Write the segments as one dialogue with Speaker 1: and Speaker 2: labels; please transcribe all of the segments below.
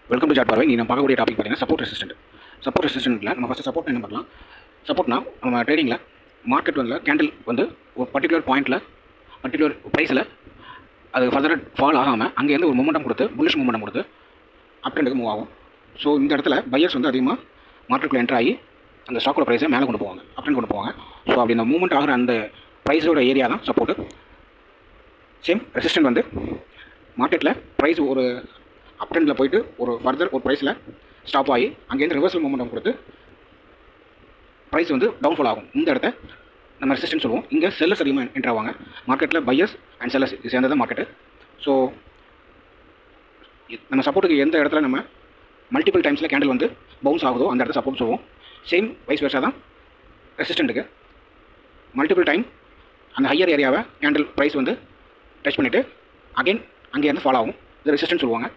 Speaker 1: Welcome to chat பார்வை. நம்ம பார்க்கக்கூடிய டாபிக் பார்த்தீங்கன்னா சப்போர்ட் ரெசிஸ்டன்ட்டில் நம்ம ஃபஸ்ட்டு சப்போர்ட் என்ன பண்ணலாம். சப்போர்ட்னா நம்ம ட்ரேடிங்கில் மார்க்கெட் வந்து கேண்டில் வந்து ஒரு பர்டிகுலர் பாயிண்ட்டில் பர்டிகுலர் ப்ரைஸில் அது ஃபர்தராக ஃபால் ஆகாமல் அங்கேருந்து ஒரு மூமெண்டம் கொடுத்து புல்லிஷ் மூமெண்டம் கொடுத்து அப் ட்ரெண்டுக்கு மூவ் ஆகும். ஸோ இந்த இடத்துல பையர்ஸ் வந்து அதிகமாக மார்க்கெட்டில் என்ட்ரு ஆகி அந்த ஸ்டாக்கோட ப்ரைஸை மேலே கொண்டு போவாங்க, அப் ட்ரெண்ட் கொண்டு போவாங்க. ஸோ அப்படி இந்த மூவ்மெண்ட் ஆகிற அந்த ப்ரைஸோட ஏரியா தான் சப்போர்ட்டு. சேம் ரெசிஸ்டன்ட் வந்து மார்க்கெட்டில் ப்ரைஸ் ஒரு அப் ட்ரெண்டில் போயிட்டு ஒரு ஃபர்தர் ஒரு ப்ரைஸில் ஸ்டாப் ஆகி அங்கேருந்து ரிவர்சல் மூமெண்டம் கொடுத்து ப்ரைஸ் வந்து டவுன்ஃபால் ஆகும். இந்த இடத்த நம்ம ரெசிஸ்டன்ஸ் சொல்லுவோம். இங்கே செல்லர்ஸ் அதிகமாக என்ட்ரு ஆவாங்க. மார்க்கெட்டில் பையர்ஸ் அண்ட் செல்லர்ஸ் இது சேர்ந்தது மார்க்கெட்டு. ஸோ நம்ம சப்போர்ட்டுக்கு எந்த இடத்துல நம்ம மல்டிபிள் டைம்ஸில் கேண்டில் வந்து பவுன்ஸ் ஆகுதோ அந்த இடத்த சப்போர்ட் சொல்லுவோம். சேம் வைஸ் வெர்ஸா தான் ரெசிஸ்டண்ட்டுக்கு மல்டிபிள் டைம் அந்த ஹையர் ஏரியாவை கேண்டில் ப்ரைஸ் வந்து டச் பண்ணிவிட்டு அகைன் அங்கேருந்து ஃபால் ஆகும். இது ரெசிஸ்டன்ஸ் சொல்லுவாங்க.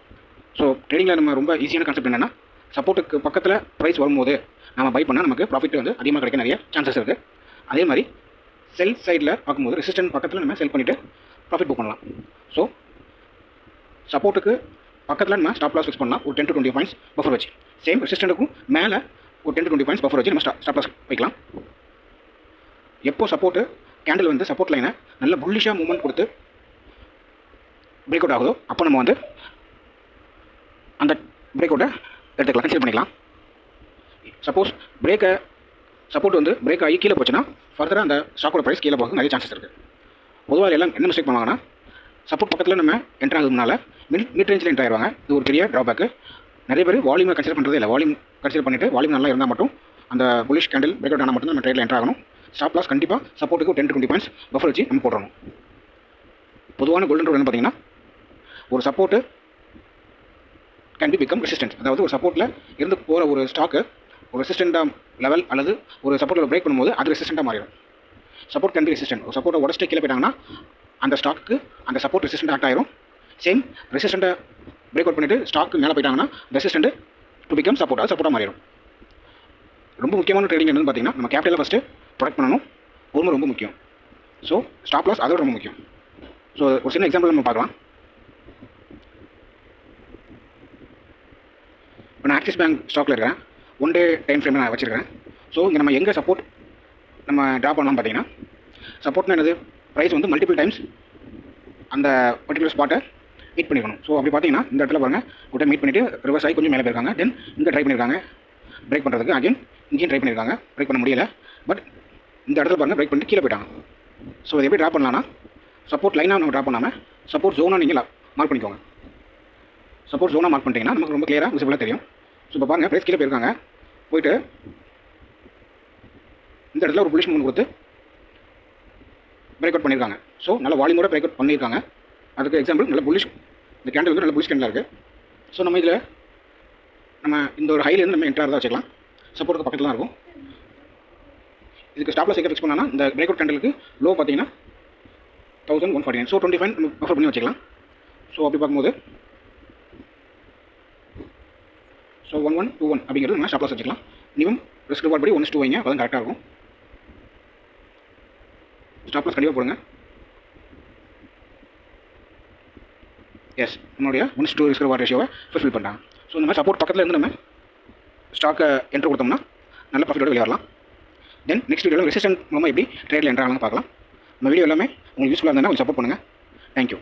Speaker 1: ஸோ ட்ரேடிங்கில் நம்ம ரொம்ப ஈஸியான கான்செப்ட் என்னென்னா, சப்போர்ட்டுக்கு பக்கத்தில் ப்ரைஸ் வரும்போது நம்ம பை பண்ணால் நமக்கு ப்ராஃபிட் வந்து அதிகமாக கிடைக்க நிறைய சான்சஸ் இருக்குது. அதே மாதிரி செல் சைடில் பார்க்கும்போது ரெசிஸ்டன்ட் பக்கத்தில் நம்ம செல் பண்ணிவிட்டு ப்ராஃபிட் புக் பண்ணலாம். ஸோ சப்போர்ட்டுக்கு பக்கத்தில் நம்ம ஸ்டாப் லாஸ் ஃபிக்ஸ் பண்ணலாம் ஒரு 10 to 20 பாயிண்ட்ஸ் பஃபர் வச்சு. சேம் ரெசிஸ்டண்ட்டுக்கும் மேலே ஒரு 10 to 20 பாயிண்ட்ஸ் பஃபர் வச்சு நம்ம ஸ்டாப் லாஸ் வைக்கலாம். எப்போ சப்போர்ட்டு கேண்டில் வந்து சப்போர்ட் லைனை நல்ல புல்லிஷாக மூவ்மெண்ட் கொடுத்து பிரேக் அவுட் ஆகுதோ அப்போ நம்ம வந்து அந்த பிரேக் அவுட்டை எடுத்துக்கலாம், கன்சிடர் பண்ணிக்கலாம். சப்போஸ் சப்போர்ட் வந்து பிரேக் ஆகி கீழே போச்சுன்னா ஃபர்தராக அந்த ஸ்டாக்கோட ப்ரைஸ் கீழே போக நிறைய சான்சஸ் இருக்குது. பொதுவாக எல்லாம் என்ன மிஸ்டேக் பண்ணுவாங்கன்னா, சப்போர்ட் பக்கத்தில் நம்ம என்ட்ரு ஆகுதுனால மிட் ரேஞ்சில் என்ட்ரு ஆயிடுவாங்க. இது ஒரு பெரிய ட்ராபேக்கு. நிறைய பேர் வால்யூமை கன்சிடர் பண்ணுறதே இல்லை. வால்யூம் கன்சிடர் பண்ணிவிட்டு வால்யூம் நல்லா இருந்தால் மட்டும் அந்த புல்லிஷ் கேண்டில் பிரேக் அவுட் ஆனால் மட்டும் நம்ம ட்ரேடில் என்ட்ரு ஆகணும். ஸ்டாப் லாஸ் கண்டிப்பாக சப்போர்ட்டுக்கு 10 to 20 பாயிண்ட்ஸ் பஃபர் வச்சு நம்ம போடணும். பொதுவான கோல்டன் ரூல் என்ன பார்த்தீங்கன்னா, ஒரு support can be become resistance. அதாவது ஒரு சப்போர்ட்டில் இருந்து போகிற ஒரு ஸ்டாக்கு ஒரு ரெசிஸ்டண்ட்டாக லெவல் அல்லது ஒரு சப்போர்ட்டில் பிரேக் பண்ணும்போது அது ரெசிஸ்டண்ட்டாக மாறிடும். Support can be resistant. ஒரு சப்போர்ட்டை உடச்சிட்டு கீழே போயிட்டாங்கன்னா அந்த ஸ்டாக்கு அந்த சப்போர்ட் ரெசிஸ்டன்ட் ஆக்ட் ஆயிரும். சேம் ரெசிஸ்டண்ட்டை பிரேக் அவுட் பண்ணிவிட்டு ஸ்டாக்கு மேலே போயிட்டாங்கன்னா ரெசிஸ்டன்ட் டு பிகம் சப்போர்ட்டாக மாறிடும். ரொம்ப முக்கியமான ட்ரேடிங் என்னன்னு பார்த்தீங்கன்னா, நம்ம கேபிட்டலை ஃபஸ்ட்டு ப்ரொடக்ட் பண்ணணும். ரொம்ப முக்கியம். ஸோ ஸ்டாப் லாஸ் அதோட ரொம்ப முக்கியம். ஸோ ஒரு சின்ன எக்ஸாம்பிள் நம்ம பார்க்கலாம். இப்போ நான் ஆக்சிஸ் பேங்க் ஸ்டாக்கில் இருக்கிறேன். ஒன் டே டைம் ஃப்ரேமில் நான் வச்சுருக்கேன். ஸோ இங்கே நம்ம எங்கே சப்போர்ட் நம்ம ட்ரா பண்ணலாம் பார்த்தீங்கன்னா, சப்போர்ட்னா என்னது, ப்ரைஸ் வந்து மல்டிபிள் டைம்ஸ் அந்த பர்டிகுலர் ஸ்பாட்டை மீட் பண்ணிக்கணும். ஸோ அப்படி பார்த்தீங்கன்னா இந்த இடத்துல பாருங்கள், ஒரு டைம் மீட் பண்ணிவிட்டு ரிவர்ஸ் ஆகி கொஞ்சம் மேலே போயிருக்காங்க. தென் இங்கே ட்ரை பண்ணியிருக்காங்க பிரேக் பண்ணுறதுக்கு. அகைன் இங்கேயும் ட்ரை பண்ணியிருக்காங்க, பிரேக் பண்ண முடியல. பட் இந்த இடத்துல பாருங்கள் பிரேக் பண்ணிட்டு கீழே போயிட்டாங்க. ஸோ இதை எப்படி ட்ரா பண்ணலாம்னா, சப்போர்ட் லைனாக நம்ம ட்ரா பண்ணாமல் சப்போர்ட் ஜோனாக நீங்கள் மார்க் பண்ணிக்கோங்க. சப்போர்ட் ஜோனாக மார்க் பண்ணிட்டீங்கன்னா நமக்கு ரொம்ப கிளியராக விசிபிளாக தெரியும். ஸோ இப்போ பாருங்கள், ப்ரைஸ் கீழே போயிருக்காங்க, போயிட்டு இந்த இடத்துல ஒரு புல்லிஷ் மூவ்மெண்ட் கொடுத்து பிரேக் அவுட் பண்ணியிருக்காங்க. ஸோ நல்ல வால்யூமோட பிரேக் அவுட் பண்ணியிருக்காங்க. அதுக்கு எக்ஸாம்பிள் நல்ல புல்லிஷ், இந்த கேண்டில் வந்து நல்ல புல்லிஷ் கேண்டில் இருக்குது. ஸோ நம்ம இதில் இந்த ஒரு ஹைலேருந்து நம்ம என்ட்ராக தான் வச்சுக்கலாம். சப்போர்ட்டுக்கு பக்கத்தில் தான் இருக்கும். இதுக்கு ஸ்டாப் லாஸ் எங்கே ஃபிக்ஸ் பண்ணால் இந்த பிரேக் அவுட் கேண்டலுக்கு லோ பார்த்தீங்கன்னா 1149. ஸோ 25 நம்ம ப்ரிஃபர் பண்ணி வச்சுக்கலாம். ஸோ அப்படி பார்க்கும்போது 1121 அப்படிங்கிறது நம்ம ஸ்டாப் லாஸ் வச்சுக்கலாம். மினிமம் ரிஸ்க் ரிவார்ட் படி 1:2 வைங்க, அப்போ தான் கரெக்டாக இருக்கும். ஸ்டாப் லாஸ் கண்டிப்பாக போடுங்க. எஸ், நம்மளுடைய 1:2 ரிஸ்க் ரிவார்ட் ரேஷியோவை ஃபுல்ஃபில் பண்ணுறாங்க. ஸோ இந்த மாதிரி சப்போர்ட் பக்கத்தில் இருந்து நம்ம ஸ்டாக்கை என்ட்ரு கொடுத்தோம்னா நல்ல ப்ராஃபிட்டோட வெளியே வரலாம். தென் நெக்ஸ்ட் வீடியோவில் ரெசிஸ்டன்ட் மூலமாக எப்படி ட்ரேடில் என்ட்ரு ஆகலாம் பார்க்கலாம். நம்ம வீடியோ எல்லாமே உங்களுக்கு யூஸ்ஃபுல்லாக இருந்தால் கொஞ்சம் சப்போர்ட் பண்ணுங்கள். தேங்க்யூ.